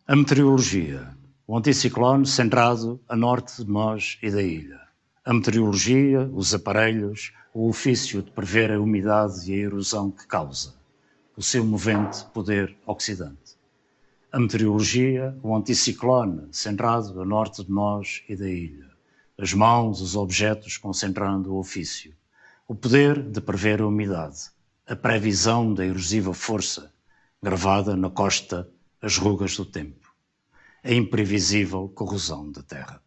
A meteorologia, o anticiclone centrado a norte de nós e da ilha. A meteorologia, os aparelhos, o ofício de prever a umidade e a erosão que causa, o seu movente poder oxidante. A meteorologia, o anticiclone centrado a norte de nós e da ilha. As mãos, os objetos concentrando o ofício. O poder de prever a umidade. A previsão da erosiva força, gravada na costa, as rugas do tempo. A imprevisível corrosão da terra.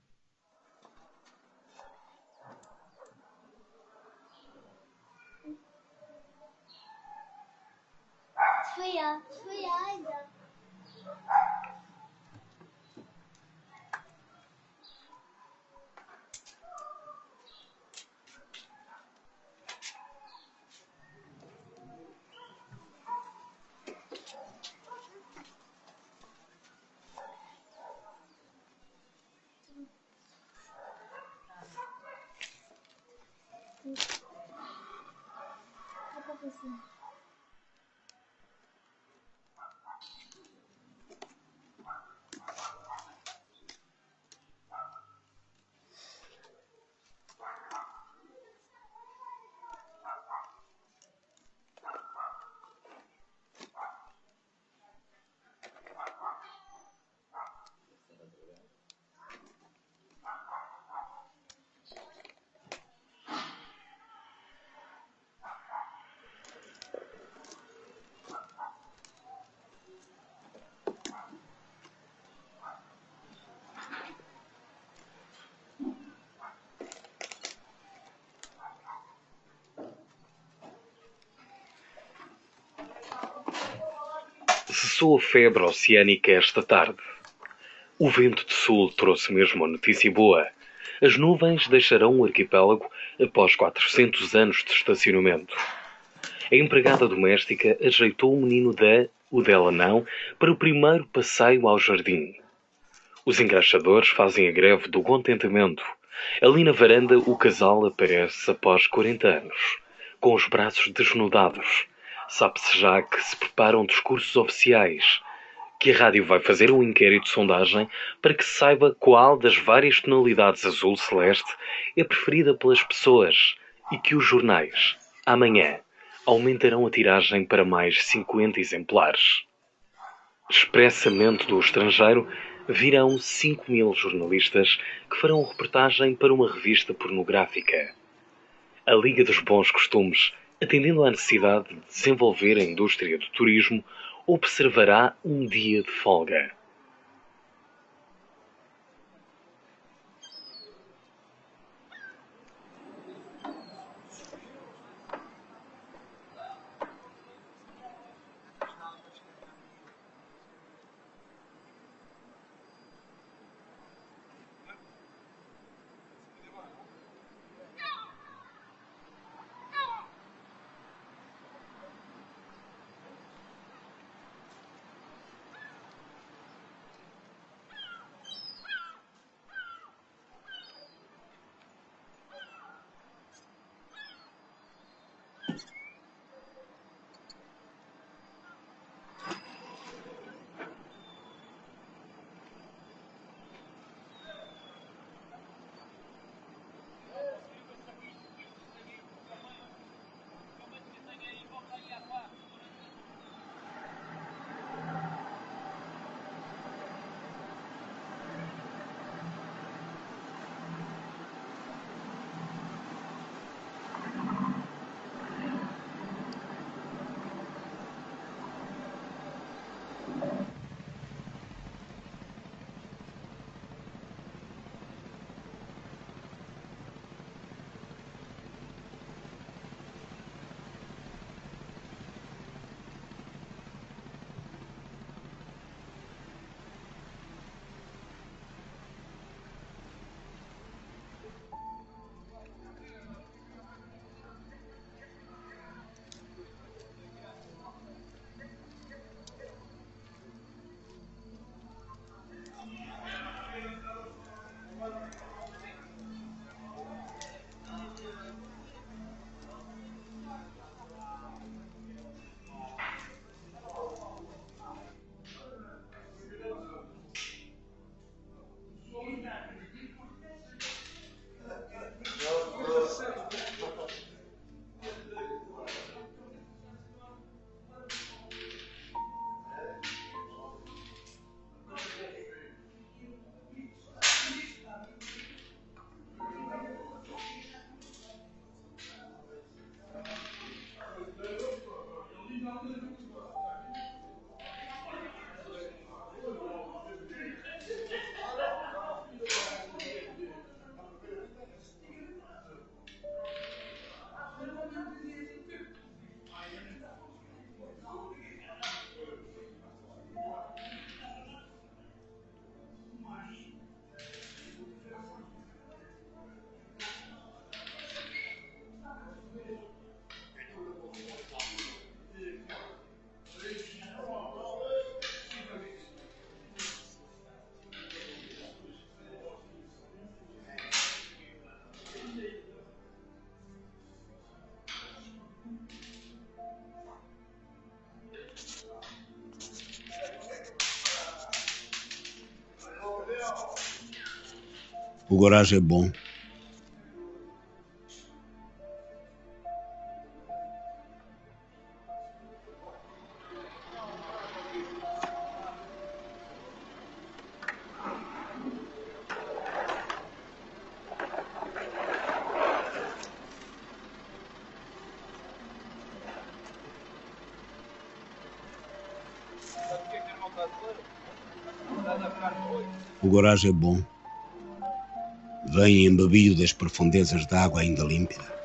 Cessou a febre oceânica esta tarde. O vento de sul trouxe mesmo a notícia boa. As nuvens deixarão o arquipélago após 400 anos de estacionamento. A empregada doméstica ajeitou o menino o dela não, para o primeiro passeio ao jardim. Os engraxadores fazem a greve do contentamento. Ali na varanda o casal aparece após 40 anos, com os braços desnudados. Sabe-se já que se preparam discursos oficiais, que a rádio vai fazer um inquérito de sondagem para que se saiba qual das várias tonalidades azul-celeste é preferida pelas pessoas e que os jornais, amanhã, aumentarão a tiragem para mais 50 exemplares. Expressamente do estrangeiro, virão 5.000 jornalistas que farão reportagem para uma revista pornográfica. A Liga dos Bons Costumes, atendendo à necessidade de desenvolver a indústria do turismo, observará um dia de folga. O garagem é bom. O garagem é bom. Vem embebido das profundezas da água ainda límpida.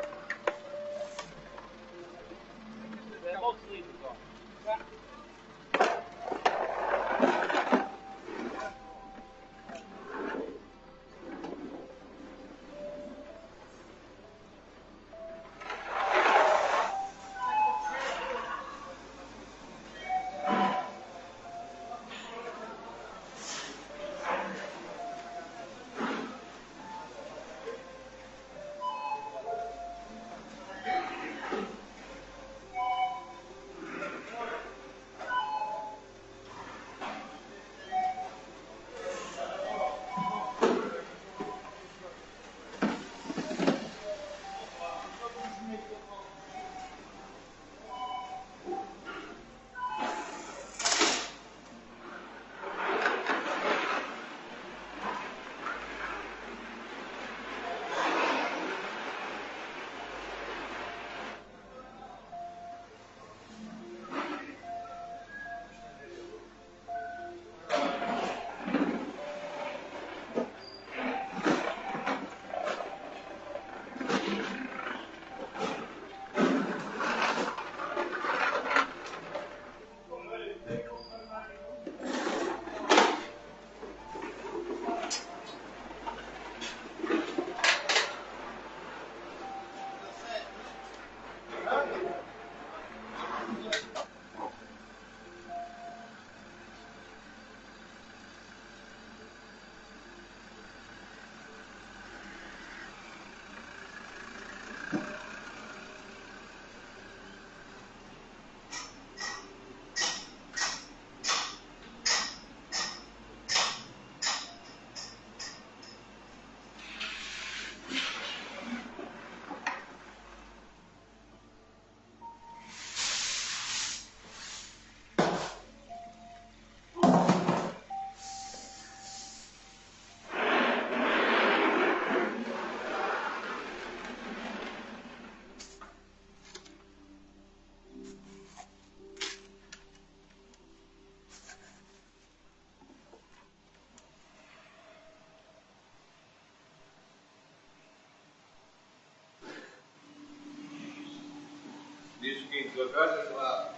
Diz o quinto da casa, lá.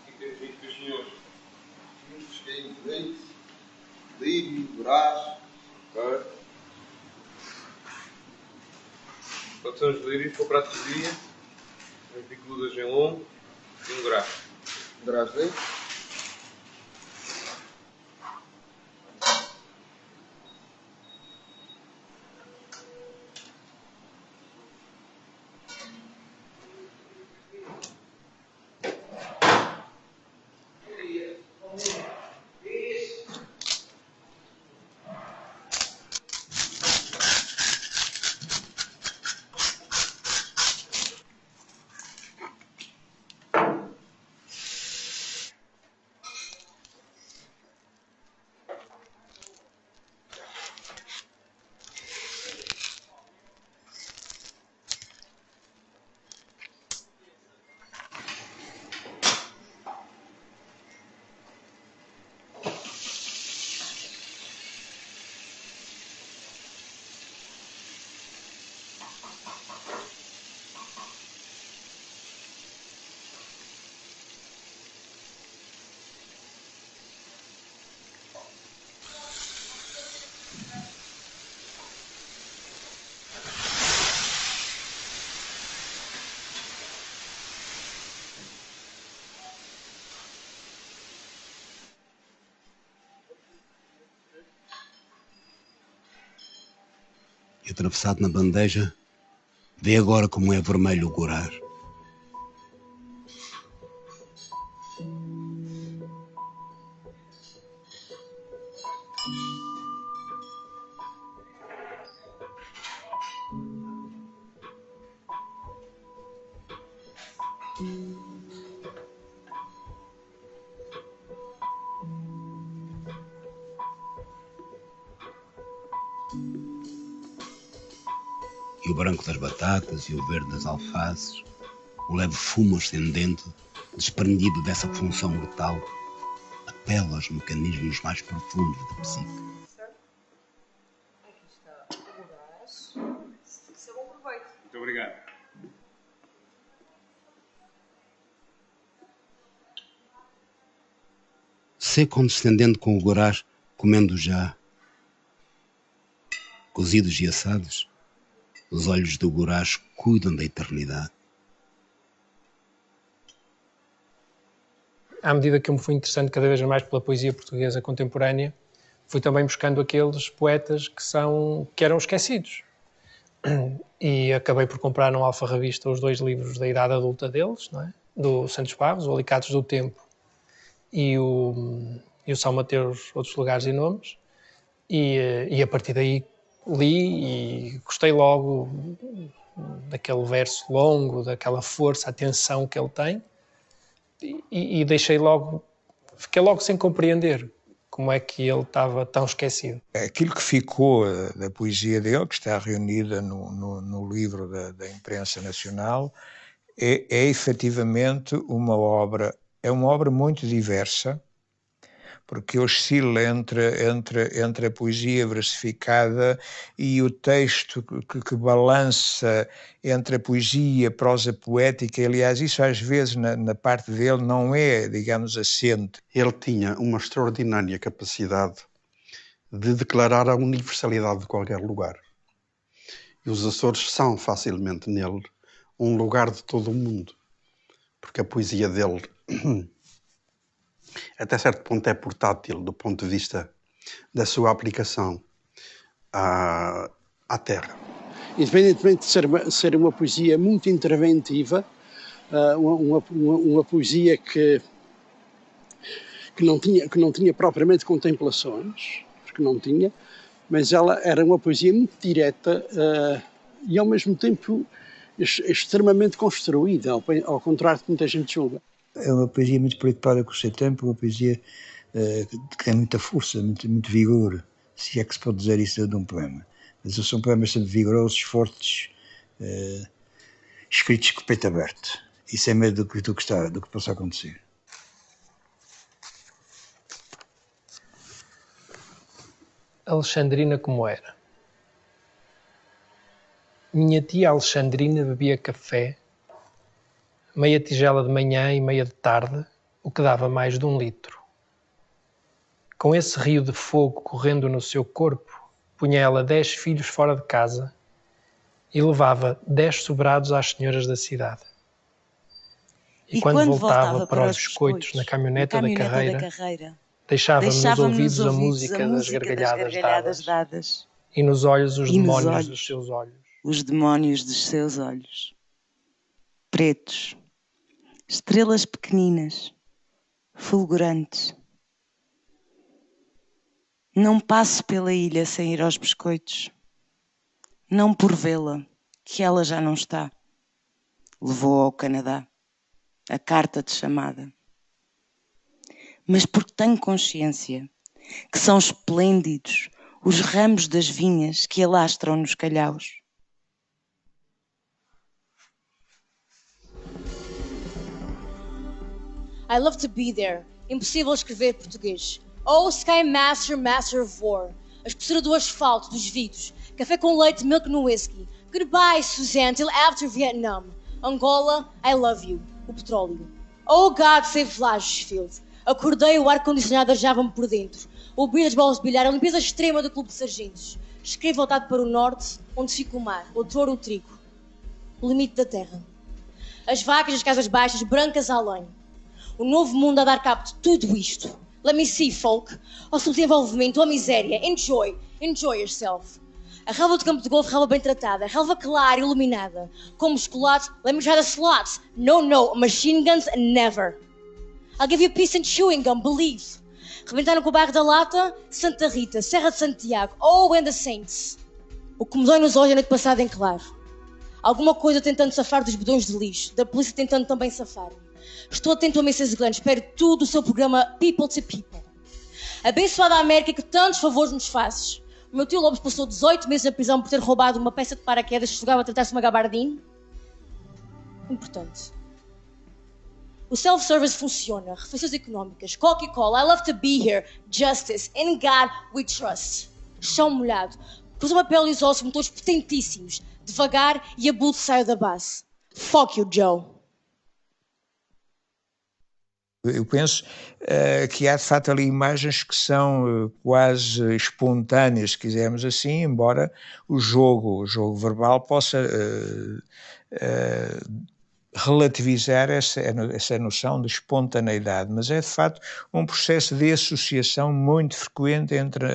E temos vindo com os senhores. Muitos quem leite, lírio, brás. Ok. Porções de lírios para o prato do dia. As bicudas em lombo e um graxo. Brás leite. E atravessado na bandeja, vê agora como é vermelho o gorar. E o branco das batatas e o verde das alfaces, o leve fumo ascendente, desprendido dessa função mortal, apela aos mecanismos mais profundos da psique. Aqui está o gás. Isso é bom proveito. Muito obrigado. Sê condescendente com o gorás, comendo já, cozidos e assados, os olhos do gorás cuidam da eternidade. À medida que eu me fui interessando cada vez mais pela poesia portuguesa contemporânea, fui também buscando aqueles poetas que eram esquecidos. E acabei por comprar no Alfarrabista os 2 livros da idade adulta deles, não é? Do Santos Barros, o Alicatos do Tempo e o São Mateus, Outros Lugares e Nomes. E a partir daí li e gostei logo daquele verso longo, daquela força, a tensão que ele tem. E fiquei logo sem compreender como é que ele estava tão esquecido. Aquilo que ficou da poesia dele, que está reunida no livro da imprensa nacional, é efetivamente uma obra muito diversa, porque oscila entre a poesia versificada e o texto que balança entre a poesia, a prosa poética. Aliás, isso às vezes na parte dele não é, digamos, assente. Ele tinha uma extraordinária capacidade de declarar a universalidade de qualquer lugar. E os Açores são facilmente nele um lugar de todo o mundo, porque a poesia dele até certo ponto é portátil do ponto de vista da sua aplicação à terra. Independentemente de ser uma poesia muito interventiva, uma poesia que não tinha propriamente contemplações, porque não tinha, mas ela era uma poesia muito direta e ao mesmo tempo extremamente construída, ao contrário do que muita gente julga. É uma poesia muito preocupada com o seu tempo, uma poesia que tem muita força, muito vigor, se é que se pode dizer isso de um poema. Mas são poemas sempre vigorosos, fortes, escritos com o peito aberto. Isso é medo do que possa acontecer. Alexandrina como era. Minha tia Alexandrina bebia café, meia tigela de manhã e meia de tarde, o que dava mais de 1 litro. Com esse rio de fogo correndo no seu corpo, punha ela 10 filhos fora de casa e levava 10 sobrados às senhoras da cidade. E quando voltava para os biscoitos na caminhoneta da carreira, deixava-me nos ouvidos a música das gargalhadas dadas e nos olhos os demónios dos seus olhos. Os demónios dos seus olhos. Pretos. Estrelas pequeninas, fulgurantes. Não passo pela ilha sem ir aos biscoitos. Não por vê-la, que ela já não está. Levou ao Canadá a carta de chamada. Mas porque tenho consciência que são esplêndidos os ramos das vinhas que alastram nos calhaus. I love to be there. Impossível escrever português. Oh, Sky Master, Master of War. A espessura do asfalto, dos vidros. Café com leite, milk no whisky. Goodbye, Suzanne, till after Vietnam. Angola, I love you. O petróleo. Oh, God save Flagsfield. Acordei, o ar-condicionado arjava-me por dentro. O brilho das bolas de bilhar, a limpeza extrema do clube de sargentos. Escrevo voltado para o norte, onde fica o mar, outrora o trigo. O limite da terra. As vacas das casas baixas, brancas além. O novo mundo a dar cabo de tudo isto. Let me see, folk. Ao subdesenvolvimento, à miséria. Enjoy. Enjoy yourself. A relva de campo de golfe, relva bem tratada. A relva clara, iluminada. Como chocolate, let me try the slots. No, no, machine guns, never. I'll give you peace and chewing gum, believe. Rebentaram com o bairro da Lata, Santa Rita, Serra de Santiago. Oh, and the Saints. O que me dói nos olhos a noite passada em claro. Alguma coisa tentando safar dos botões de lixo, da polícia tentando também safar-me. Estou atento a Mrs. Glenn, espero tudo do seu programa People to People. Abençoada América que tantos favores nos fazes. O meu tio Lopes passou 18 meses na prisão por ter roubado uma peça de paraquedas que jogava a tratar-se de uma gabardine. Importante. O self-service funciona, refeições económicas, Coca-Cola, I love to be here, justice, in God we trust. Chão molhado, cruza uma pele e os ossos, motores potentíssimos, devagar e a bullet saiu da base. Fuck you, Joe. Eu penso que há de facto ali imagens que são quase espontâneas, se quisermos assim, embora o jogo verbal possa relativizar essa noção de espontaneidade, mas é de facto um processo de associação muito frequente entre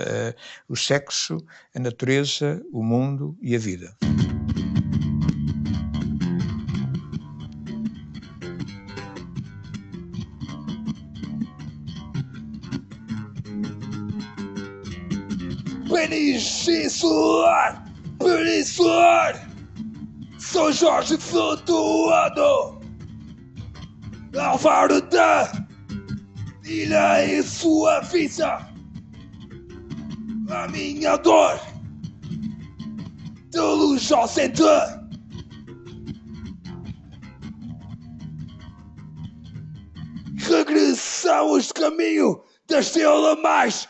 o sexo, a natureza, o mundo e a vida. Peninsular, São Jorge flutuando, Álvaro da ilha em sua visa, a minha dor, de luz ausente, regressamos caminho da estrela mais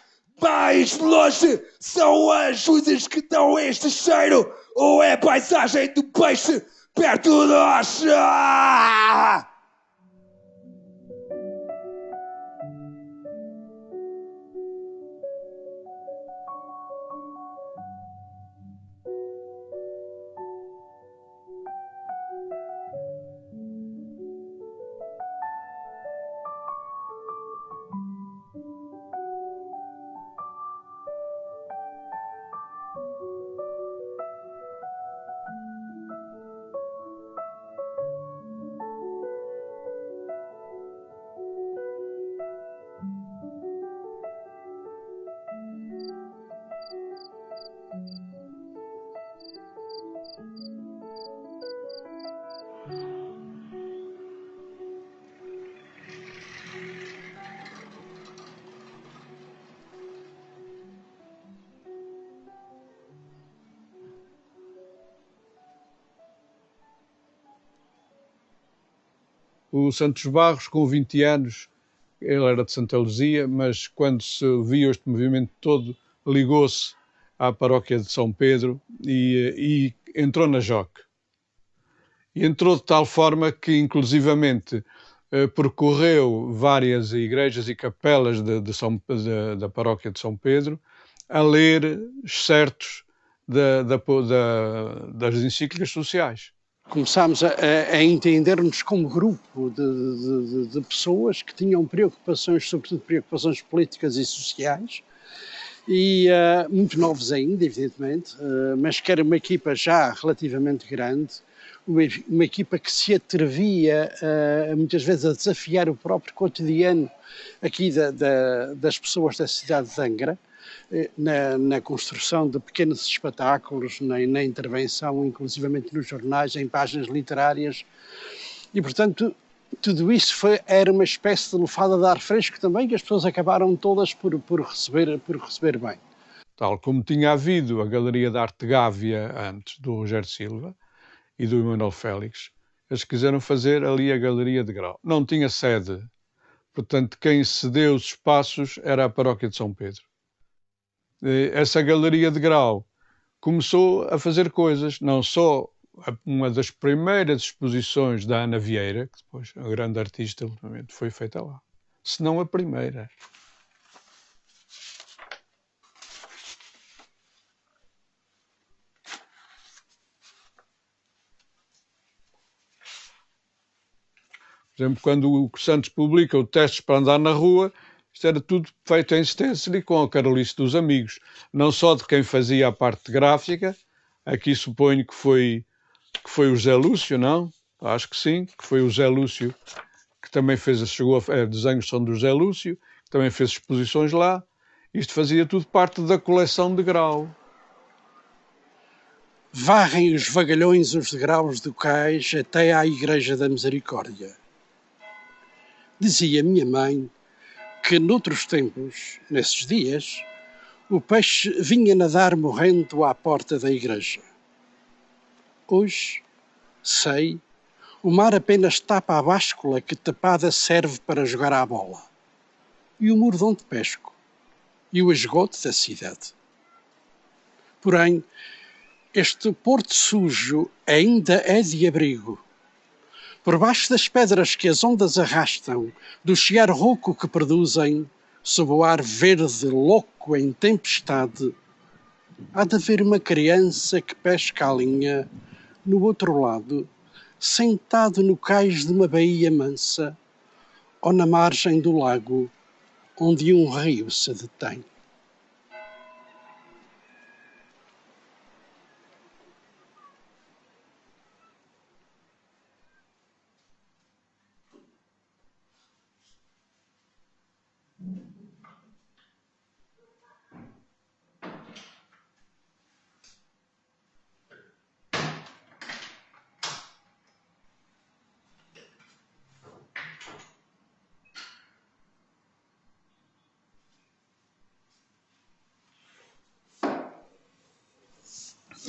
longe, são as luzes que dão este cheiro, ou é paisagem do peixe perto de nós? O Santos Barros, com 20 anos, ele era de Santa Luzia, mas quando se viu este movimento todo, ligou-se à paróquia de São Pedro e entrou na JOC. E entrou de tal forma que, inclusivamente, percorreu várias igrejas e capelas da paróquia de São Pedro a ler excertos das encíclicas sociais. Começámos a entender-nos como grupo de pessoas que tinham preocupações, sobretudo preocupações políticas e sociais, e muito novos ainda, evidentemente, mas que era uma equipa já relativamente grande, uma equipa que se atrevia muitas vezes a desafiar o próprio cotidiano aqui das pessoas da cidade de Angra, na construção de pequenos espetáculos, na intervenção, inclusivamente nos jornais, em páginas literárias, e portanto tudo isso era uma espécie de lufada de ar fresco também, que as pessoas acabaram todas por receber bem. Tal como tinha havido a Galeria de Arte Gávea antes do Rogério Silva e do Emanuel Félix, eles quiseram fazer ali a Galeria de Grau. Não tinha sede, portanto quem cedeu os espaços era a paróquia de São Pedro. Essa Galeria de Grau começou a fazer coisas, não só uma das primeiras exposições da Ana Vieira, que depois a grande artista foi feita lá, senão a primeira. Por exemplo, quando o Santos publica o Testes para andar na rua, isto era tudo feito em stencil e com a carolice dos amigos, não só de quem fazia a parte gráfica, aqui suponho que foi o Zé Lúcio, não? Acho que sim, que foi o Zé Lúcio que também desenhos são do Zé Lúcio, que também fez exposições lá. Isto fazia tudo parte da coleção de Grau. varrem os vagalhões os degraus do cais até à Igreja da Misericórdia. Dizia minha mãe que noutros tempos, nesses dias, o peixe vinha nadar morrendo à porta da igreja. Hoje, sei, o mar apenas tapa a báscula que tapada serve para jogar à bola, e o muro de onde pesco, e o esgoto da cidade. Porém, este porto sujo ainda é de abrigo. Por baixo das pedras que as ondas arrastam, do chiar rouco que produzem, sob o ar verde louco em tempestade, há de haver uma criança que pesca a linha no outro lado, sentado no cais de uma baía mansa, ou na margem do lago, onde um rio se detém.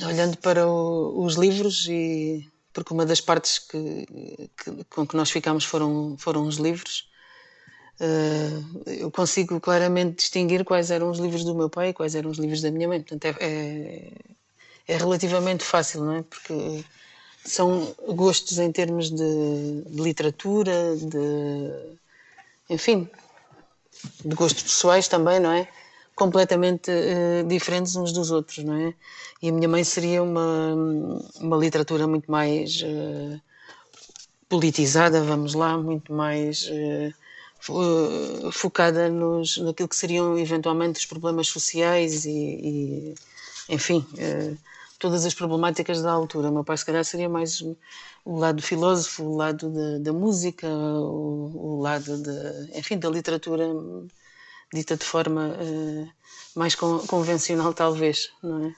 Olhando para os livros, e porque uma das partes com que nós ficámos foram os livros, eu consigo claramente distinguir quais eram os livros do meu pai e quais eram os livros da minha mãe. Portanto, é relativamente fácil, não é? Porque são gostos em termos de literatura, enfim, de gostos pessoais também, não é? Completamente diferentes uns dos outros, não é? E a minha mãe seria uma literatura muito mais politizada, vamos lá, muito mais focada naquilo que seriam eventualmente os problemas sociais e enfim, todas as problemáticas da altura. O meu pai se calhar seria mais o lado filósofo, o lado da música, o lado enfim, da literatura dita de forma mais convencional, talvez, não é?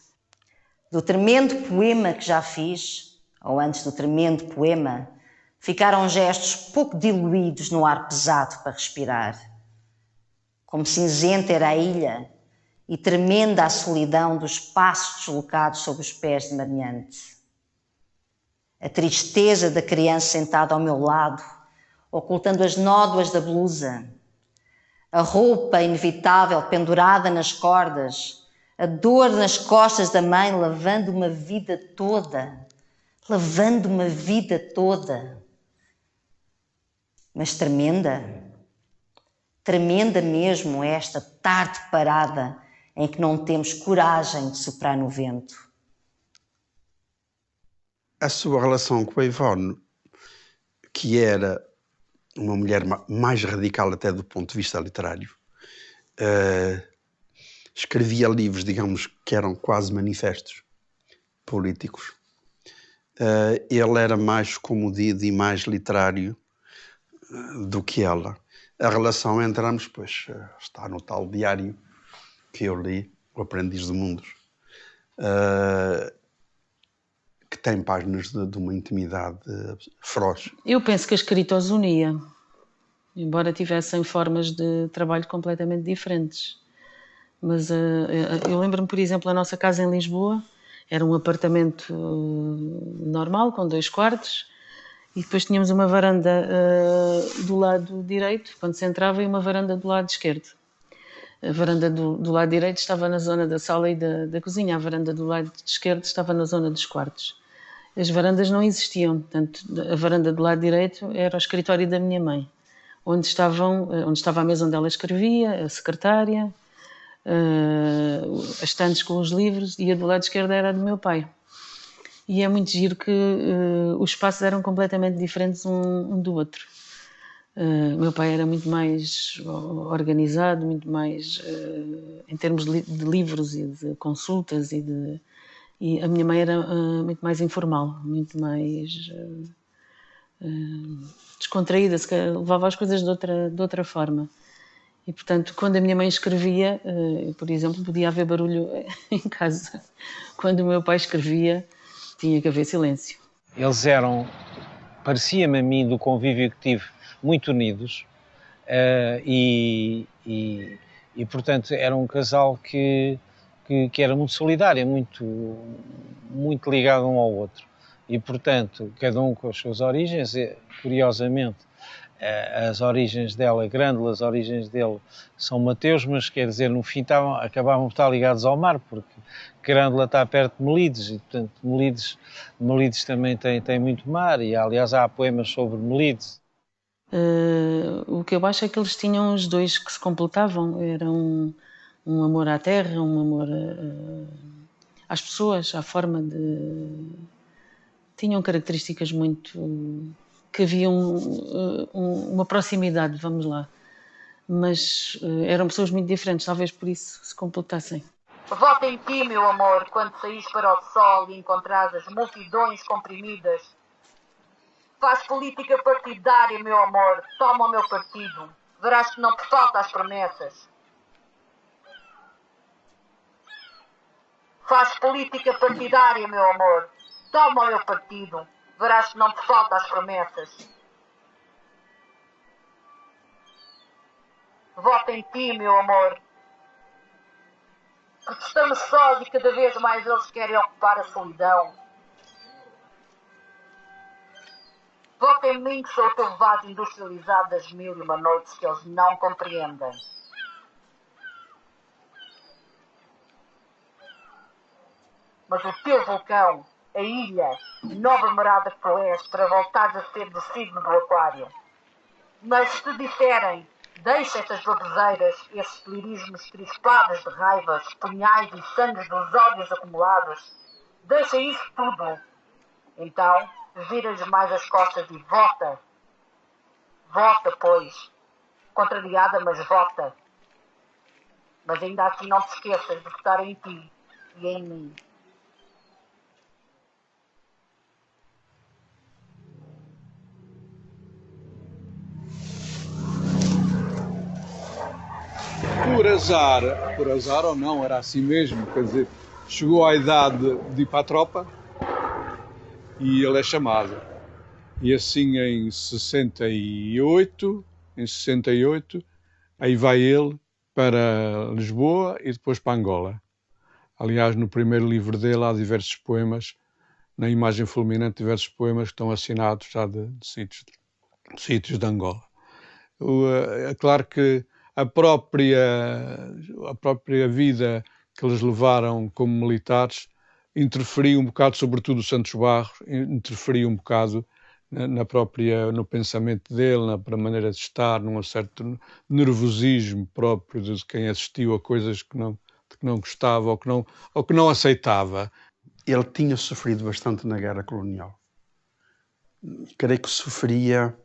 Do tremendo poema que já fiz, ou antes do tremendo poema, ficaram gestos pouco diluídos no ar pesado para respirar. Como cinzenta era a ilha e tremenda a solidão dos passos deslocados sob os pés de Mariante. A tristeza da criança sentada ao meu lado, ocultando as nódoas da blusa, a roupa inevitável pendurada nas cordas, a dor nas costas da mãe lavando uma vida toda, Mas tremenda mesmo é esta tarde parada em que não temos coragem de soprar no vento. A sua relação com a Ivone, que era uma mulher mais radical até do ponto de vista literário, escrevia livros, digamos, que eram quase manifestos políticos. Ele era mais comedido e mais literário do que ela. A relação entre ambos, pois, está no tal diário que eu li, O Aprendiz de Mundos, que tem páginas de uma intimidade feroz. Eu penso que a escrita os unia, embora tivessem formas de trabalho completamente diferentes. Mas eu lembro-me, por exemplo, a nossa casa em Lisboa era um apartamento normal, com 2 quartos, e depois tínhamos uma varanda do lado direito, quando se entrava, e uma varanda do lado esquerdo. A varanda do lado direito estava na zona da sala e da cozinha, a varanda do lado esquerdo estava na zona dos quartos. As varandas não existiam, portanto, a varanda do lado direito era o escritório da minha mãe, onde estava a mesa onde ela escrevia, a secretária, as estantes com os livros, e a do lado esquerdo era a do meu pai. E é muito giro que os espaços eram completamente diferentes um do outro. O meu pai era muito mais organizado, muito mais em termos de livros e de consultas, e a minha mãe era muito mais informal, muito mais descontraída, levava as coisas de outra forma. E, portanto, quando a minha mãe escrevia, por exemplo, podia haver barulho em casa. Quando o meu pai escrevia, tinha que haver silêncio. Eles eram, parecia-me a mim, do convívio que tive, muito unidos e portanto, era um casal que era muito solidário, muito ligado um ao outro. E, portanto, cada um com as suas origens, curiosamente, as origens dela, Grândola, as origens dele são Mateus, mas quer dizer, no fim acabavam por estar ligados ao mar, porque Grândola está perto de Melides, e portanto Melides também tem muito mar, e aliás há poemas sobre Melides. O que eu acho é que eles tinham os dois que se completavam, era um amor à terra, um amor às pessoas, à forma de... Tinham características muito... que havia uma proximidade, vamos lá. Mas eram pessoas muito diferentes, talvez por isso se completassem. Voto em ti, meu amor, quando saís para o sol e encontrás as multidões comprimidas. Faz política partidária, meu amor, toma o meu partido. Verás que não te falta as promessas. Faz política partidária, meu amor, toma o meu partido. Verás que não te falta as promessas. Voto em ti, meu amor. Porque estamos sós e cada vez mais eles querem ocupar a solidão. Voto em mim, que sou o teu vaso industrializado das 1001 noites que eles não compreendem. Mas o teu vulcão, a ilha, nova morada que tu és, para voltares a ser do signo do aquário. Mas se te disserem, deixa estas baboseiras, esses lirismos crispados de raivas, punhais e sangues dos ódios acumulados, deixa isso tudo. Então, vira-lhes mais as costas e vota. Vota, pois. Contrariada, mas vota. Mas ainda assim não te esqueças de votar em ti e em mim. Por azar ou não, era assim mesmo, quer dizer, chegou à idade de ir para a tropa e ele é chamado. E assim em 68, aí vai ele para Lisboa e depois para Angola. Aliás, no primeiro livro dele há diversos poemas, na imagem fulminante, diversos poemas que estão assinados já de sítios de Angola. É claro que a própria vida que eles levaram como militares interferiu um bocado, sobretudo o Santos Barros, interferiu um bocado no pensamento dele, na maneira de estar, num certo nervosismo próprio de quem assistiu a coisas de que não gostava ou que não aceitava. Ele tinha sofrido bastante na guerra colonial. Creio que sofria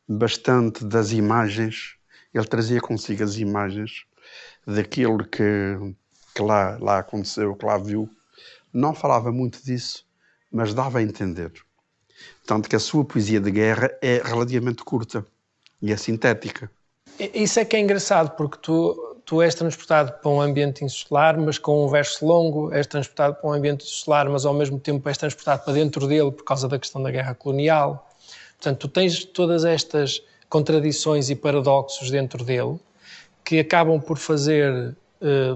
bastante das imagens. Ele trazia consigo as imagens daquilo que lá aconteceu, que lá viu. Não falava muito disso, mas dava a entender. Tanto que a sua poesia de guerra é relativamente curta e é sintética. Isso é que é engraçado, porque tu és transportado para um ambiente insular, mas com um verso longo, és transportado para um ambiente insular, mas ao mesmo tempo és transportado para dentro dele por causa da questão da guerra colonial. Portanto, tu tens todas estas contradições e paradoxos dentro dele que acabam por fazer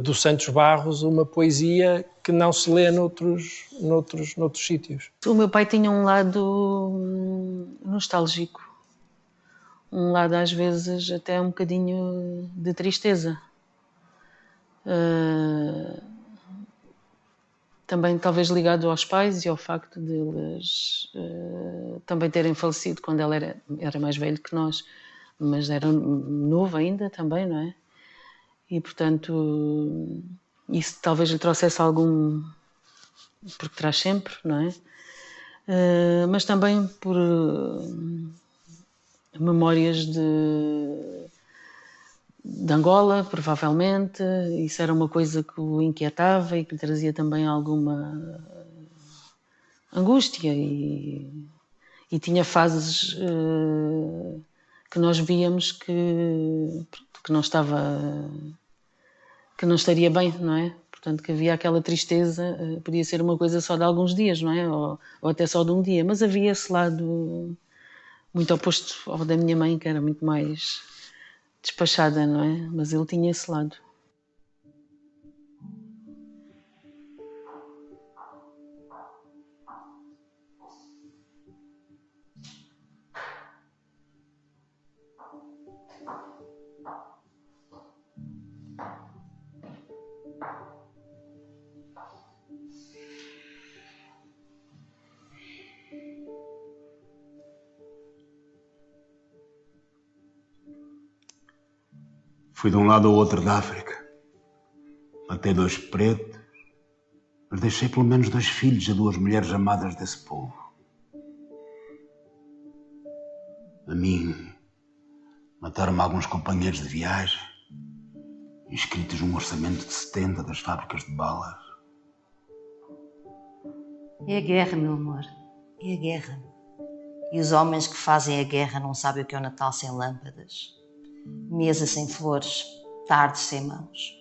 do Santos Barros uma poesia que não se lê noutros sítios. O meu pai tinha um lado nostálgico, um lado às vezes até um bocadinho de tristeza. Também talvez ligado aos pais e ao facto de eles também terem falecido quando ele era mais velho que nós, mas era novo ainda também, não é? E portanto isso talvez lhe trouxesse algum, porque traz sempre, não é? Mas também por memórias de Angola, provavelmente. Isso era uma coisa que o inquietava e que lhe trazia também alguma angústia e tinha fases que nós víamos que não estaria bem, não é? portanto que havia aquela tristeza, podia ser uma coisa só de alguns dias, não é? Ou até só de um dia, mas havia esse lado muito oposto ao da minha mãe, que era muito mais despachada, não é? Mas ele tinha esse lado. Fui de um lado ao outro da África. Matei 2 pretos, mas deixei pelo menos 2 filhos a 2 mulheres amadas desse povo. A mim, mataram-me alguns companheiros de viagem, inscritos num orçamento de 70 das fábricas de balas. É a guerra, meu amor. É a guerra. E os homens que fazem a guerra não sabem o que é o Natal sem lâmpadas. Mesa sem flores, tardes sem mãos.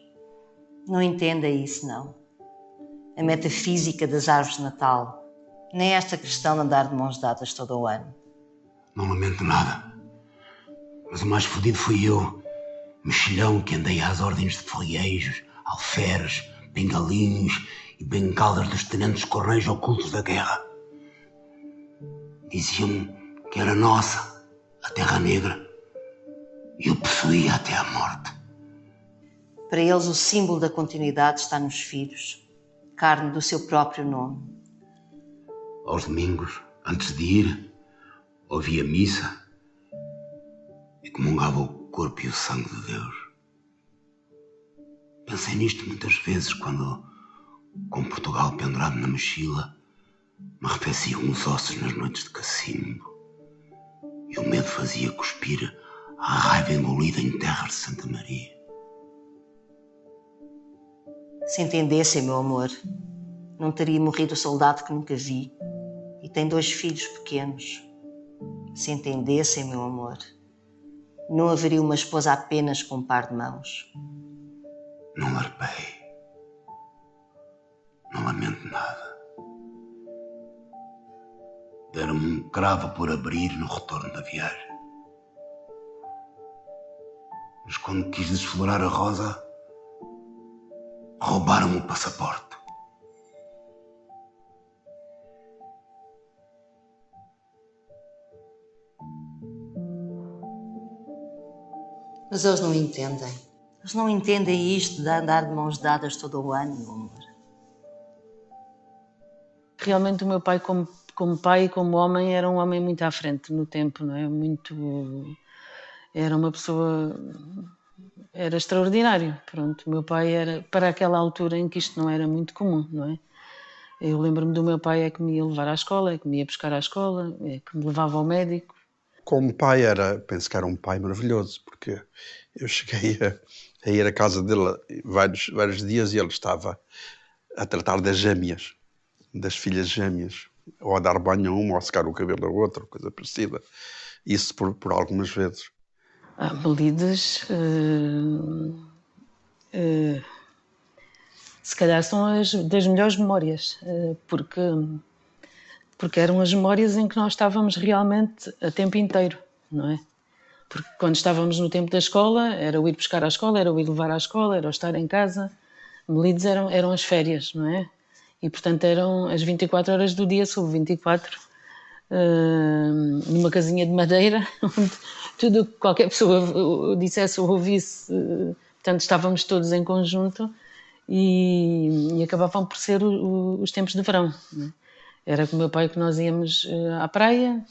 Não entenda isso, não. A metafísica das árvores de Natal, nem esta questão de andar de mãos dadas todo o ano. Não lamento nada. Mas o mais fodido fui eu, mexilhão que andei às ordens de folheiros, alferes, bengalinhos e bengalas dos tenentes correios ocultos da guerra. Diziam-me que era nossa, a Terra Negra. E eu possuía até à morte. Para eles, o símbolo da continuidade está nos filhos, carne do seu próprio nome. Aos domingos, antes de ir, ouvia missa e comungava o corpo e o sangue de Deus. Pensei nisto muitas vezes quando, com Portugal pendurado na mochila, me arrefeciam os ossos nas noites de cacimbo e o medo fazia cuspir a raiva engolida em terras de Santa Maria. Se entendessem, meu amor, não teria morrido o soldado que nunca vi e tem 2 filhos pequenos. Se entendessem, meu amor, não haveria uma esposa apenas com um par de mãos. Não larpei. Não lamento nada. Deram-me um cravo por abrir no retorno da viagem. Mas quando quis desflorar a rosa, roubaram-me o passaporte. Mas eles não entendem. Eles não entendem isto de andar de mãos dadas todo o ano, meu amor. Realmente o meu pai, como pai e como homem, era um homem muito à frente no tempo, não é? Era uma pessoa... Era extraordinário, pronto. O meu pai era, para aquela altura em que isto não era muito comum, não é? Eu lembro-me do meu pai que me ia levar à escola, que me ia buscar à escola, que me levava ao médico. Como pai penso que era um pai maravilhoso, porque eu cheguei a ir à casa dele vários dias e ele estava a tratar das gêmeas, das filhas gêmeas, ou a dar banho a uma, ou a secar o cabelo a outra, coisa parecida. Isso por algumas vezes. Melides, se calhar são das melhores memórias, porque eram as memórias em que nós estávamos realmente a tempo inteiro, não é? Porque quando estávamos no tempo da escola, era o ir buscar à escola, era o ir levar à escola, era o estar em casa. Melides eram as férias, não é? E portanto eram as 24 horas do dia sobre 24, numa casinha de madeira, onde tudo o que qualquer pessoa dissesse ou ouvisse, portanto estávamos todos em conjunto e acabavam por ser os tempos de verão, não é? Era com o meu pai que nós íamos à praia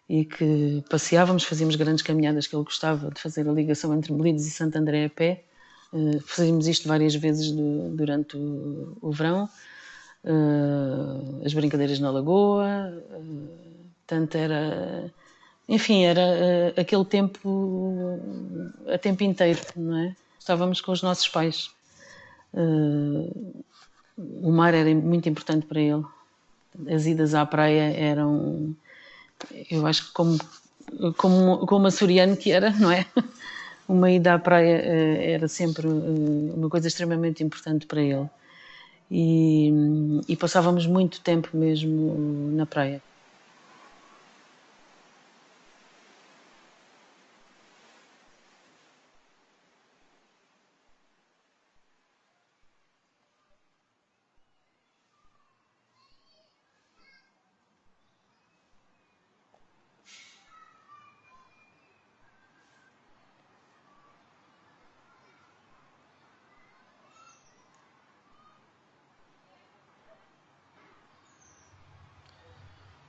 e que passeávamos, fazíamos grandes caminhadas, que ele gostava de fazer a ligação entre Melides e Santo André a pé. Fazíamos isto várias vezes durante o verão. As brincadeiras na lagoa, portanto era... Enfim, era aquele tempo a tempo inteiro, não é? Estávamos com os nossos pais. O mar era muito importante para ele. As idas à praia eram... Eu acho que como açoriano que era, não é? uma ida à praia era sempre uma coisa extremamente importante para ele. E passávamos muito tempo mesmo na praia.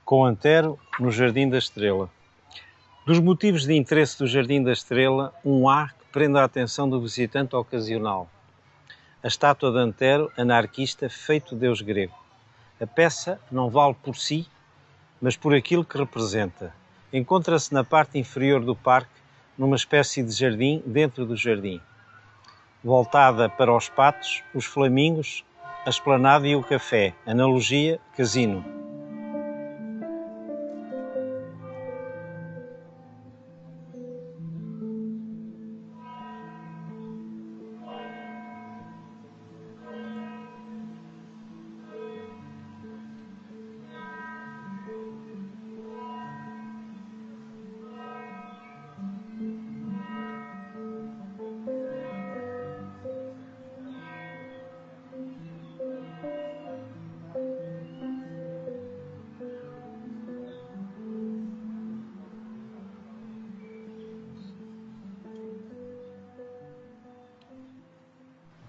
Com Antero, no Jardim da Estrela. Dos motivos de interesse do Jardim da Estrela, um há que prende a atenção do visitante ocasional. A estátua de Antero, anarquista, feito deus grego. A peça não vale por si, mas por aquilo que representa. Encontra-se na parte inferior do parque, numa espécie de jardim dentro do jardim. Voltada para os patos, os flamingos, a esplanada e o café. Analogia, casino.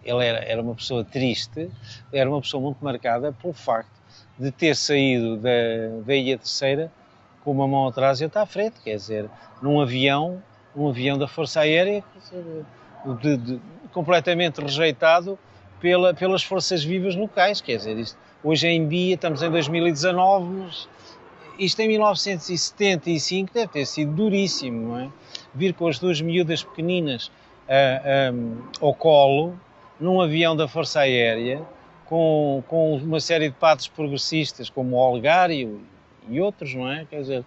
Ele era uma pessoa triste, era uma pessoa muito marcada pelo facto de ter saído da Ilha Terceira com uma mão atrás e outra à frente, quer dizer, num avião da Força Aérea, completamente rejeitado pelas forças vivas locais, quer dizer, hoje em dia, estamos em 2019, mas isto em 1975 deve ter sido duríssimo, não é? Vir com as duas miúdas pequeninas ao colo, num avião da Força Aérea, com uma série de padres progressistas, como o Olegário e outros, não é? Quer dizer...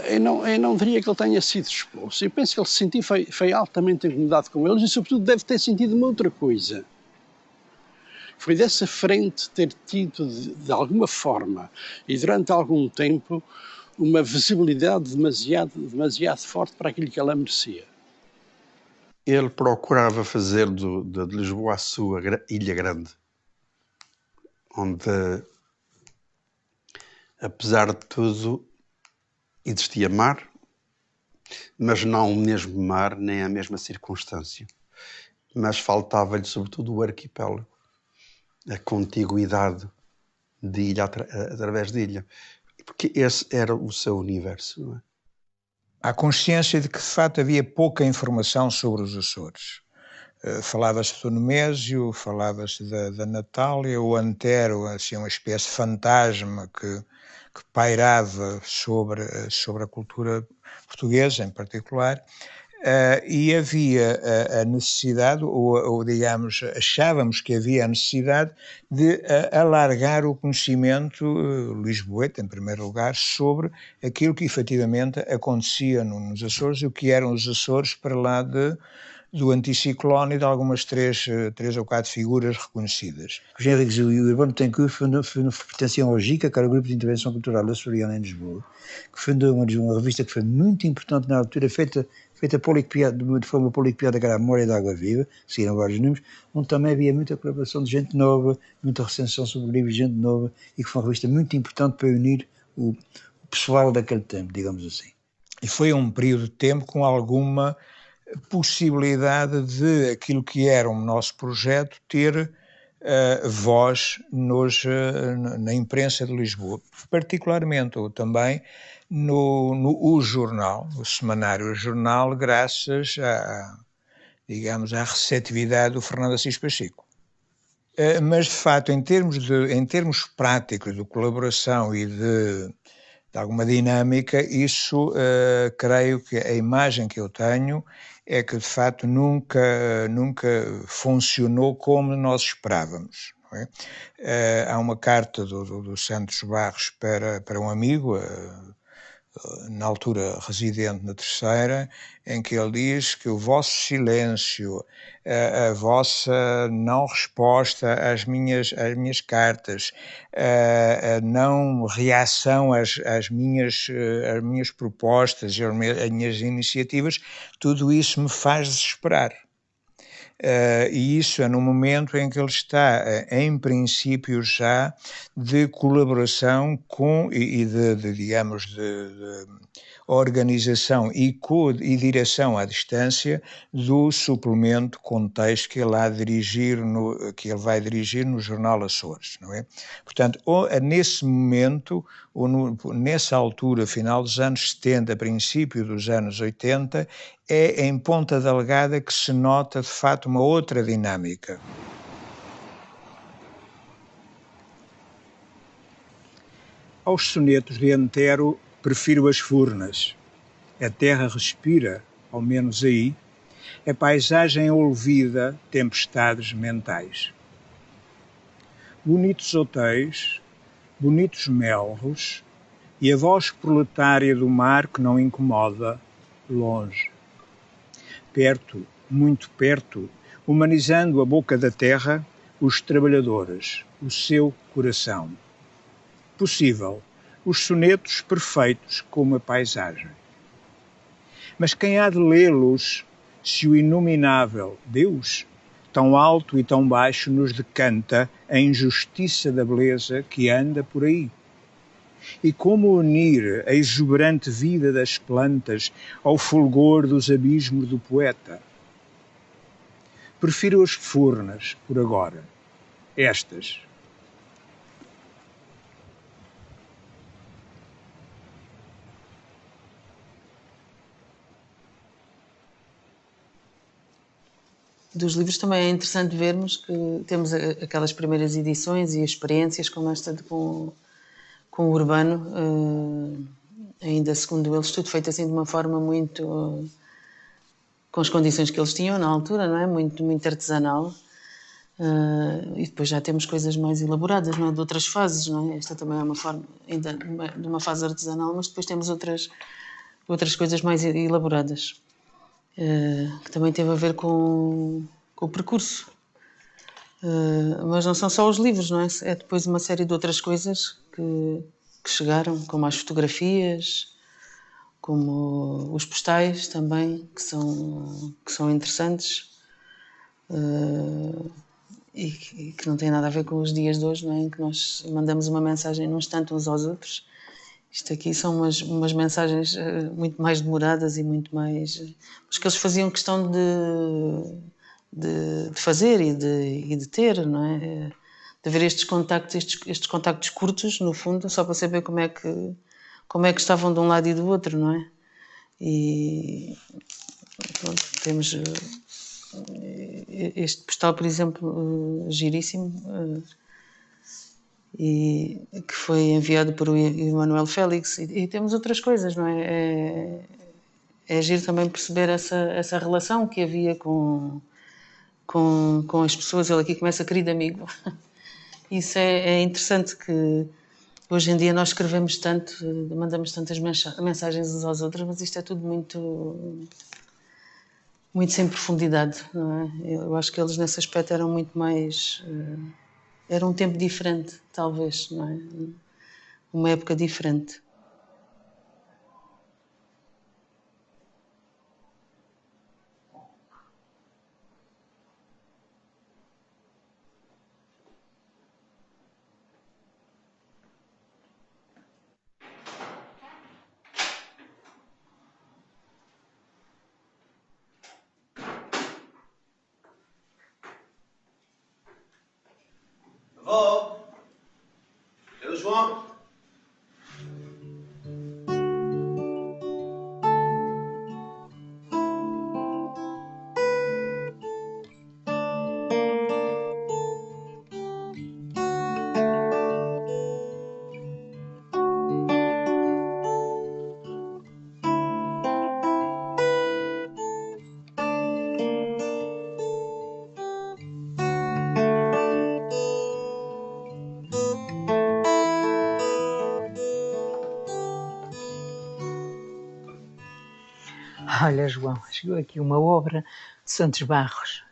Eu não diria que ele tenha sido expulso. Eu penso que ele se sentiu, foi altamente incomodado com eles e, sobretudo, deve ter sentido uma outra coisa. Foi dessa frente ter tido, de alguma forma, e durante algum tempo, uma visibilidade demasiado forte para aquilo que ela merecia. Ele procurava fazer de Lisboa a sua Ilha Grande, onde, apesar de tudo, existia mar, mas não o mesmo mar, nem a mesma circunstância. Mas faltava-lhe, sobretudo, o arquipélago, a contiguidade de ilha através de ilha, porque esse era o seu universo, não é? Há consciência de que, de facto, havia pouca informação sobre os Açores. Falava-se do Nemésio, falava-se da Natália, o Antero, assim, uma espécie de fantasma que pairava sobre a cultura portuguesa, em particular, e havia a necessidade, ou digamos, achávamos que havia a necessidade de alargar o conhecimento lisboeta, em primeiro lugar, sobre aquilo que efetivamente acontecia nos Açores e o que eram os Açores para lá do anticiclone e de algumas três ou quatro figuras reconhecidas. O José Henriques e o Urbano Betancourt pertenciam ao GICA, que era o Grupo de Intervenção Cultural Açoriana em Lisboa, que fundou uma revista que foi muito importante na altura, feita de forma policopiada, que era a Memória da Água Viva, seguiram vários números, onde também havia muita colaboração de gente nova, muita recensão sobre livros de gente nova, e que foi uma revista muito importante para unir o pessoal daquele tempo, digamos assim. E foi um período de tempo com alguma possibilidade de aquilo que era o nosso projeto ter voz na imprensa de Lisboa, particularmente ou também no Jornal, o semanário Jornal, graças à receptividade do Fernando Assis Pacheco. Mas, de facto, em termos práticos de colaboração e de alguma dinâmica, isso creio que a imagem que eu tenho é que, de facto, nunca funcionou como nós esperávamos. Não é? Há uma carta do Santos Barros para um amigo, na altura residente na Terceira, em que ele diz que o vosso silêncio, a vossa não resposta às minhas cartas, a não reação às minhas propostas, às minhas iniciativas, tudo isso me faz desesperar. E isso é no momento em que ele está, em princípio já, de colaboração com digamos, de organização e direção à distância do suplemento Contexto que ele vai dirigir no jornal Açores, não é? Portanto, nesse momento, nessa altura, final dos anos 70, princípio dos anos 80, é em Ponta Delgada que se nota, de facto, uma outra dinâmica. Aos sonetos de Antero prefiro as furnas. A terra respira, ao menos aí, a paisagem olvida tempestades mentais. Bonitos hotéis, bonitos melros e a voz proletária do mar que não incomoda, longe. Perto, muito perto, humanizando a boca da terra, os trabalhadores, o seu coração. Possível, os sonetos perfeitos como a paisagem. Mas quem há de lê-los se o inominável Deus, tão alto e tão baixo, nos decanta a injustiça da beleza que anda por aí? E como unir a exuberante vida das plantas ao fulgor dos abismos do poeta? Prefiro as furnas, por agora. Estas. Dos livros também é interessante vermos que temos aquelas primeiras edições e experiências como esta com o Urbano, ainda segundo eles, tudo feito assim de uma forma muito... com as condições que eles tinham na altura, não é? Muito, muito artesanal. E depois já temos coisas mais elaboradas, não é? De outras fases, não é? Esta também é uma forma, ainda de uma fase artesanal, mas depois temos outras coisas mais elaboradas. Que também teve a ver com o percurso. Mas não são só os livros, não é? É depois uma série de outras coisas que chegaram, como as fotografias, como os postais também, que são interessantes e que não têm nada a ver com os dias de hoje, não é? Em que nós mandamos uma mensagem num instante uns aos outros. Isto aqui são umas mensagens muito mais demoradas e muito mais... Mas que eles faziam questão de fazer e de ter, não é? De haver estes contactos curtos, no fundo, só para saber como é que estavam de um lado e do outro, não é? E pronto, temos este postal, por exemplo, giríssimo, e que foi enviado por Emanuel Félix, e temos outras coisas, não é? É giro também perceber essa relação que havia com as pessoas. Ele aqui começa querido amigo. Isso é interessante, que hoje em dia nós escrevemos tanto, mandamos tantas mensagens uns aos outros, mas isto é tudo muito sem profundidade, não é? Eu acho que eles nesse aspecto eram muito mais... Era um tempo diferente, talvez, não é? Uma época diferente. Avó, é o João. Olha, João, chegou aqui uma obra de Santos Barros.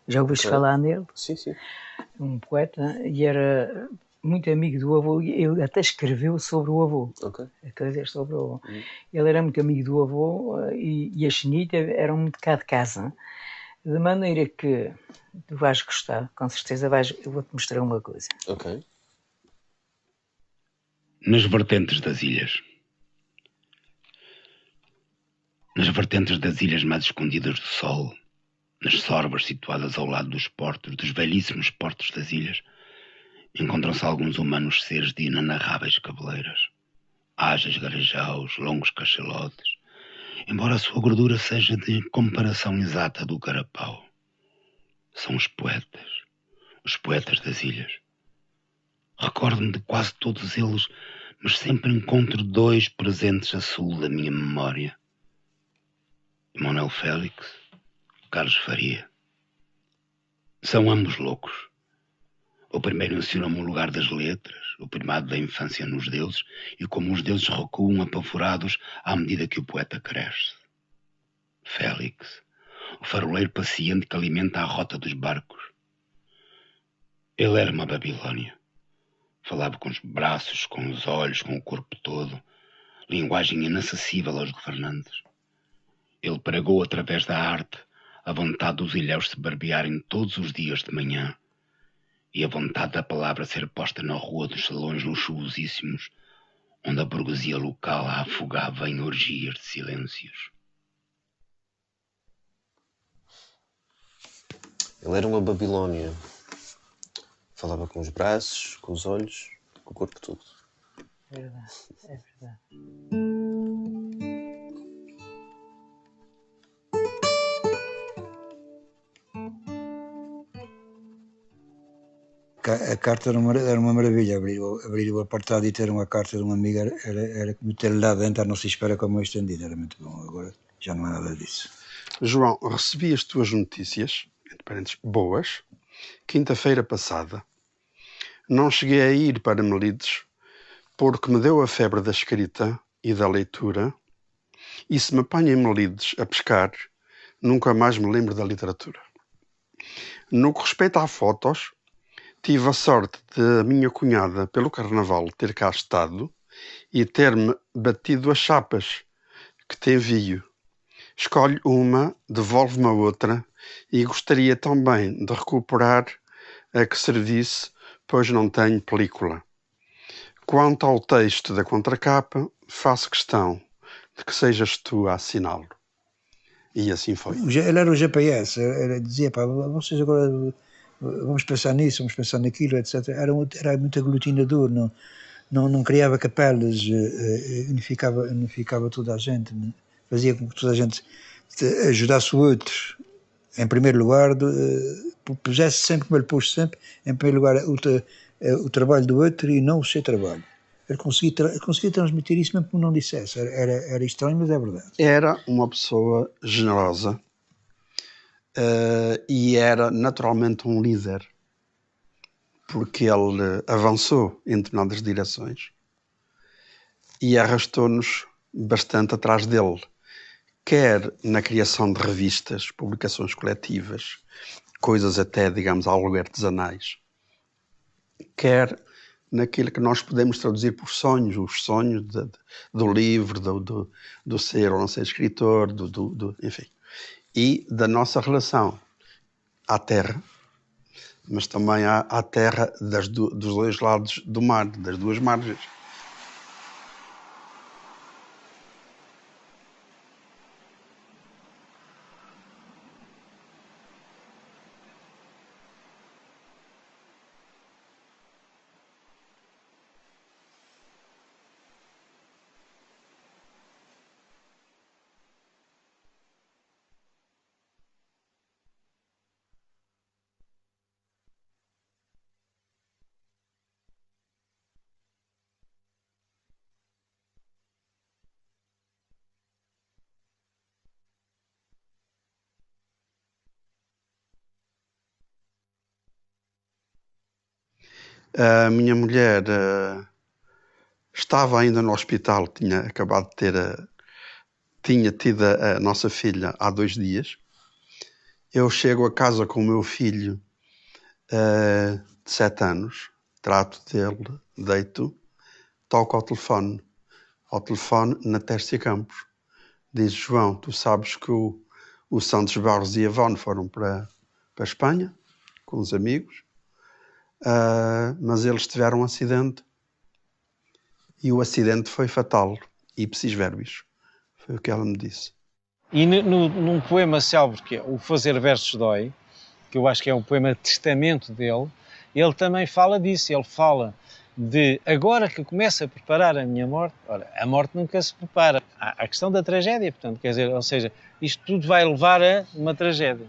Já ouviste falar nele? Sim, sim. Um poeta, e era muito amigo do avô. Ele até escreveu sobre o avô. Ok. Quer dizer, sobre o avô. Ele era muito amigo do avô e a Xenita eram muito cá de casa. De maneira que tu vais gostar, com certeza eu vou-te mostrar uma coisa. Ok. Nas vertentes das ilhas. Nas vertentes das ilhas mais escondidas do sol, nas sorbas situadas ao lado dos portos, dos belíssimos portos das ilhas, encontram-se alguns humanos seres de inanarráveis cabeleiras, ágeis garajaus, longos cachalotes, embora a sua gordura seja de comparação exata do carapau. São os poetas das ilhas. Recordo-me de quase todos eles, mas sempre encontro dois presentes a sul da minha memória. Manuel Félix, Carlos Faria. São ambos loucos. O primeiro ensina-me o lugar das letras, o primado da infância nos deuses e como os deuses recuam apavorados à medida que o poeta cresce. Félix, o faroleiro paciente que alimenta a rota dos barcos. Ele era uma Babilônia. Falava com os braços, com os olhos, com o corpo todo, linguagem inacessível aos governantes. Ele pregou através da arte a vontade dos ilhéus se barbearem todos os dias de manhã e a vontade da palavra ser posta na rua dos salões luxuosíssimos, onde a burguesia local a afogava em orgias de silêncios. Ele era uma Babilônia. Falava com os braços, com os olhos, com o corpo todo. É verdade, é verdade. A carta era uma maravilha, abrir o apartado e ter uma carta de uma amiga era como ter lá dentro à nossa espera com a mão estendida, era muito bom. Agora já não há nada disso. João, recebi as tuas notícias, entre parênteses, boas, quinta-feira passada. Não cheguei a ir para Melides porque me deu a febre da escrita e da leitura e se me apanho em Melides a pescar, nunca mais me lembro da literatura. No que respeita a fotos, tive a sorte de a minha cunhada, pelo carnaval, ter cá estado e ter-me batido as chapas que te envio. Escolhe uma, devolve-me a outra e gostaria também de recuperar a que servisse, pois não tenho película. Quanto ao texto da contracapa, faço questão de que sejas tu a assiná-lo. E assim foi. Ele era o GPS, ele dizia, pá, vocês agora vamos pensar nisso, vamos pensar naquilo, etc. Era muito aglutinador, não criava capelas, unificava toda a gente, né? Fazia com que toda a gente ajudasse o outro. Em primeiro lugar, pusesse sempre, como ele pôs sempre, em primeiro lugar o trabalho do outro e não o seu trabalho. Ele conseguia transmitir isso mesmo que não dissesse. Era estranho, mas é verdade. Era uma pessoa generosa e era naturalmente um líder, porque ele avançou em determinadas direções e arrastou-nos bastante atrás dele, quer na criação de revistas, publicações coletivas, coisas até, digamos, algo artesanais, quer naquilo que nós podemos traduzir por sonhos, os sonhos do livro, do ser ou não ser escritor, enfim, e da nossa relação à terra, mas também à terra dos dois lados do mar, das duas margens. A minha mulher estava ainda no hospital, tinha acabado de ter tinha tido a nossa filha há 2 dias. Eu chego a casa com o meu filho de 7 anos, trato dele, deito, toco ao telefone na Tércia Campos. Diz: João, tu sabes que o Santos Barros e a Ivone foram para a Espanha com os amigos, mas eles tiveram um acidente e o acidente foi fatal, ipsis verbis. Foi o que ela me disse. E num poema célebre, que é o Fazer Versos Dói, que eu acho que é um poema de testamento dele, ele também fala disso. Ele fala de agora que começo a preparar a minha morte. Ora, a morte nunca se prepara. Há a questão da tragédia, portanto, quer dizer, ou seja, isto tudo vai levar a uma tragédia.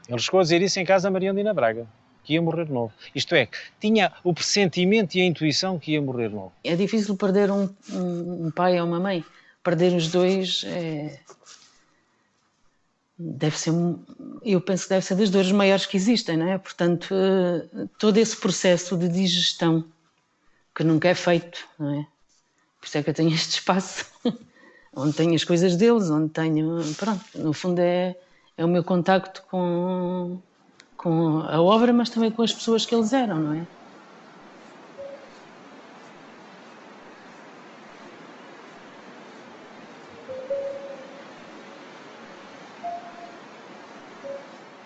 Ele chegou a dizer isso em casa a Maria Andina Braga, que ia morrer de novo. Isto é, tinha o pressentimento e a intuição que ia morrer de novo. É difícil perder um pai ou uma mãe. Perder os dois deve ser, eu penso que deve ser das dores maiores que existem, não é? Portanto, todo esse processo de digestão que nunca é feito, não é? Por isso é que eu tenho este espaço onde tenho as coisas deles, onde tenho, pronto, no fundo é o meu contacto com a obra, mas também com as pessoas que eles eram, não é?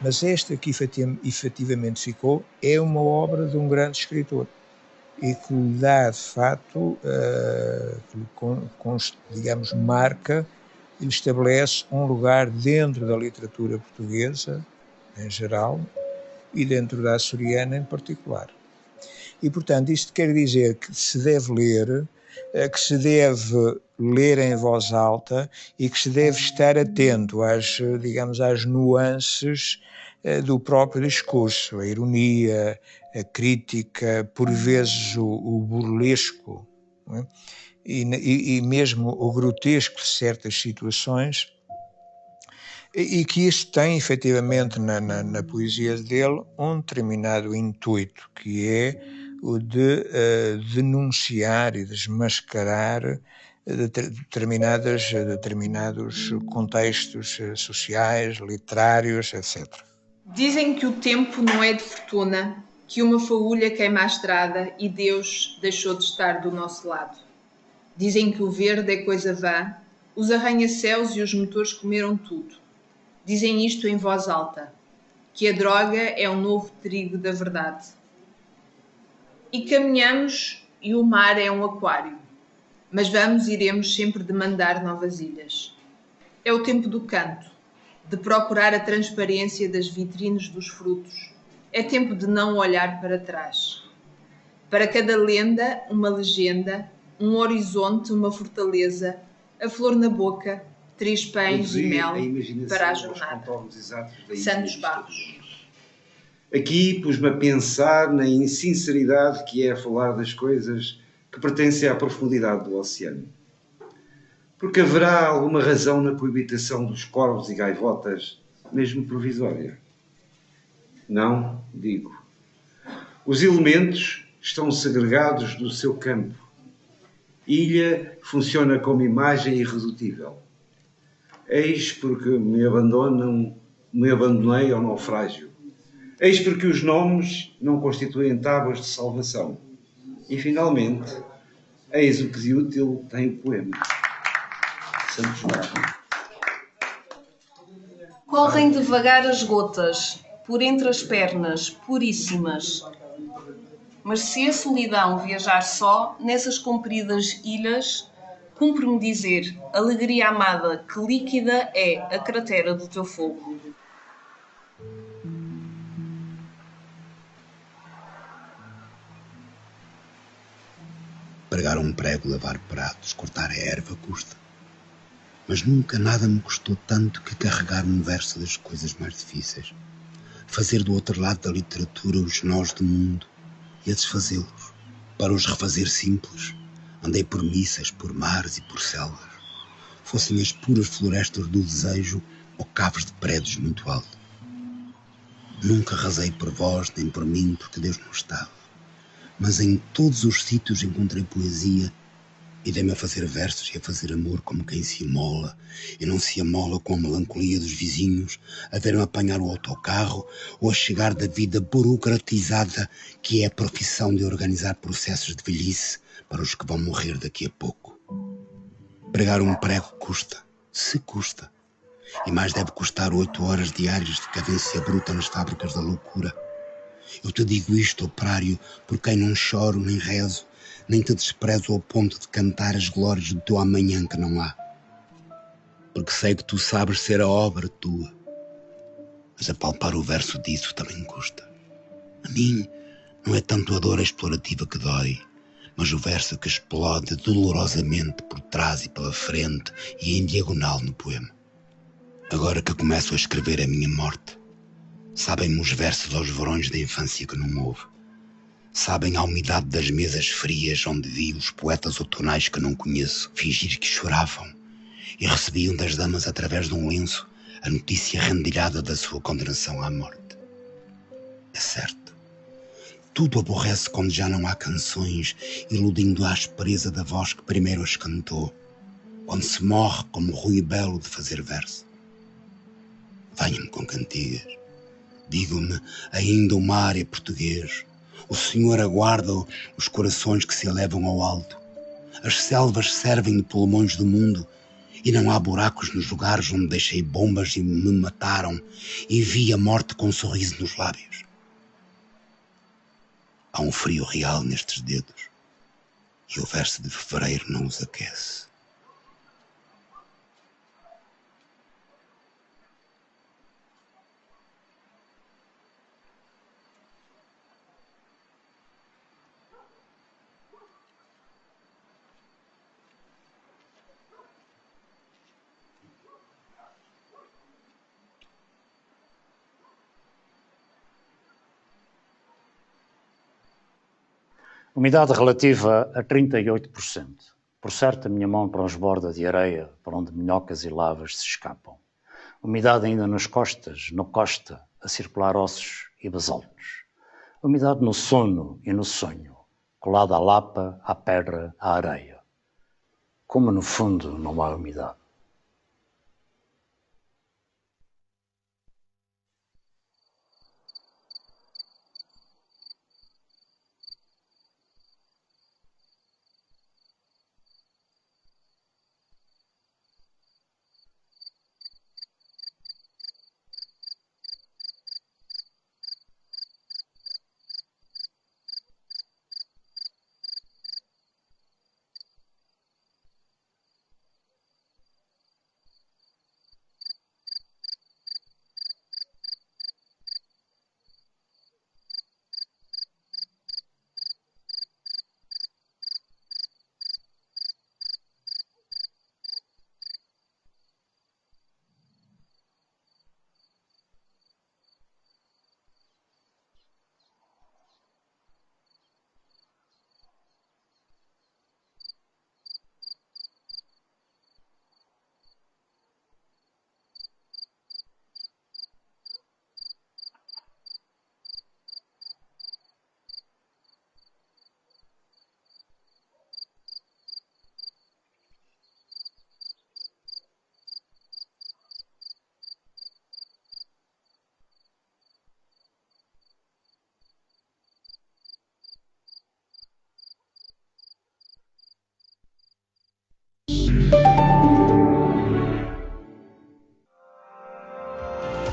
Mas esta que efetivamente ficou é uma obra de um grande escritor e que lhe dá, de facto, digamos, marca e lhe estabelece um lugar dentro da literatura portuguesa, em geral, e dentro da açoriana em particular. E, portanto, isto quer dizer que se deve ler, que se deve ler em voz alta e que se deve estar atento às, digamos, às nuances do próprio discurso, a ironia, a crítica, por vezes o burlesco, não é? E mesmo o grotesco de certas situações, e que isto tem efetivamente na poesia dele um determinado intuito, que é o de denunciar e desmascarar determinados contextos sociais, literários, etc. Dizem que o tempo não é de fortuna, que uma faúlha queima a estrada e Deus deixou de estar do nosso lado. Dizem que o verde é coisa vã, os arranha-céus e os motores comeram tudo. Dizem isto em voz alta, que a droga é o novo trigo da verdade. E caminhamos e o mar é um aquário, mas iremos sempre demandar novas ilhas. É o tempo do canto, de procurar a transparência das vitrines dos frutos. É tempo de não olhar para trás. Para cada lenda, uma legenda, um horizonte, uma fortaleza, a flor na boca, 3 pães e mel para a jornada. Santos Barros. Aqui pus-me a pensar na insinceridade que é falar das coisas que pertencem à profundidade do oceano. Porque haverá alguma razão na coabitação dos corvos e gaivotas, mesmo provisória? Não, digo. Os elementos estão segregados do seu campo. Ilha funciona como imagem irredutível. Eis porque me abandonei ao naufrágio. Eis porque os nomes não constituem tábuas de salvação. E, finalmente, eis o que de útil tem o poema. Santos Barros. Correm devagar as gotas, por entre as pernas, puríssimas. Mas se a solidão viajar só, nessas compridas ilhas, cumpre-me dizer, alegria amada, que líquida é a cratera do teu fogo. Pregar um prego, lavar pratos, cortar a erva custa. Mas nunca nada me custou tanto que carregar um verso das coisas mais difíceis. Fazer do outro lado da literatura os nós do mundo e a desfazê-los. Para os refazer simples, andei por missas, por mares e por selvas. Fossem as puras florestas do desejo ou caves de prédios muito alto. Nunca rezei por vós nem por mim porque Deus não estava. Mas em todos os sítios encontrei poesia E dei-me a fazer versos e a fazer amor como quem se amola, e não se amola com a melancolia dos vizinhos, a ver-me apanhar o autocarro ou a chegar da vida burocratizada que é a profissão de organizar processos de velhice para os que vão morrer daqui a pouco. Pregar um prego custa, se custa, e mais deve custar 8 horas diárias de cadência bruta nas fábricas da loucura. Eu te digo isto, operário, por quem não choro nem rezo, nem te desprezo ao ponto de cantar as glórias do teu amanhã que não há. Porque sei que tu sabes ser a obra tua. Mas apalpar o verso disso também custa. A mim não é tanto a dor explorativa que dói, mas o verso que explode dolorosamente por trás e pela frente e em diagonal no poema. Agora que começo a escrever a minha morte, sabem-me os versos aos verões da infância que não houve. Sabem a umidade das mesas frias onde vi os poetas outonais que não conheço fingir que choravam e recebiam das damas através de um lenço a notícia rendilhada da sua condenação à morte. É certo, tudo aborrece quando já não há canções, iludindo a aspereza da voz que primeiro as cantou, quando se morre como Rui Belo de fazer verso. Venha-me com cantigas, digo-me ainda o mar é português. O Senhor aguarda os corações que se elevam ao alto. As selvas servem de pulmões do mundo e não há buracos nos lugares onde deixei bombas e me mataram e vi a morte com um sorriso nos lábios. Há um frio real nestes dedos e o verso de fevereiro não os aquece. Umidade relativa a 38%. Por certo, a minha mão transborda de areia por onde minhocas e lavas se escapam. Umidade ainda nas costas, na costa, a circular ossos e basaltos. Umidade no sono e no sonho, colada à lapa, à pedra, à areia. Como no fundo não há umidade.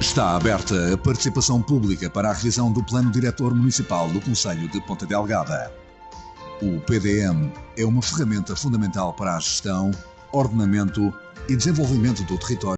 Está aberta a participação pública para a revisão do Plano Diretor Municipal do Concelho de Ponta Delgada. O PDM é uma ferramenta fundamental para a gestão, ordenamento e desenvolvimento do território.